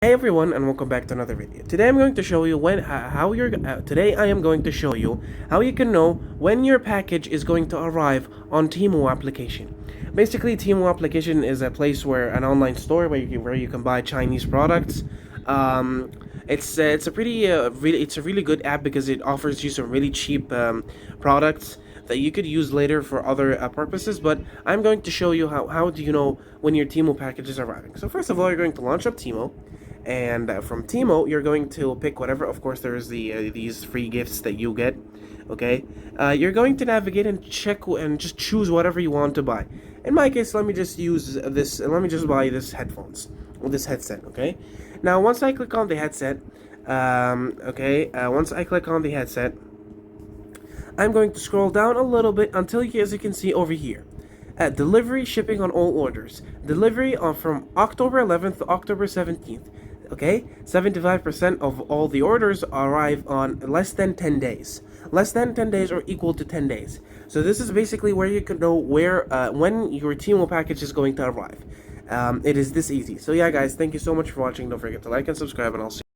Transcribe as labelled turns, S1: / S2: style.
S1: Hey everyone, and welcome back to another video. Today I'm going to show you today I am going to show you how you can know when your package is going to arrive on Temu application. Basically, Temu application is a place where an online store where you can buy Chinese products. Um, it's a really good app because it offers you some really cheap products that you could use later for other purposes. But I'm going to show you how do you know when your Temu package is arriving. So first of all, you're going to launch up Temu. And from Timo, you're going to pick whatever. Of course, there's these free gifts that you get. Okay, you're going to navigate and check and just choose whatever you want to buy. In my case, let me just use this. Let me just buy this headphones or this headset. Okay. Now, once I click on the headset, once I click on the headset, I'm going to scroll down a little bit until, as you can see over here, delivery shipping on all orders. Delivery from October 11th to October 17th. Okay, 75% of all the orders arrive on less than 10 days. Less than 10 days or equal to 10 days. So this is basically where you can know when your Temu package is going to arrive. It is this easy. So yeah, guys, thank you so much for watching. Don't forget to like and subscribe, and I'll see you.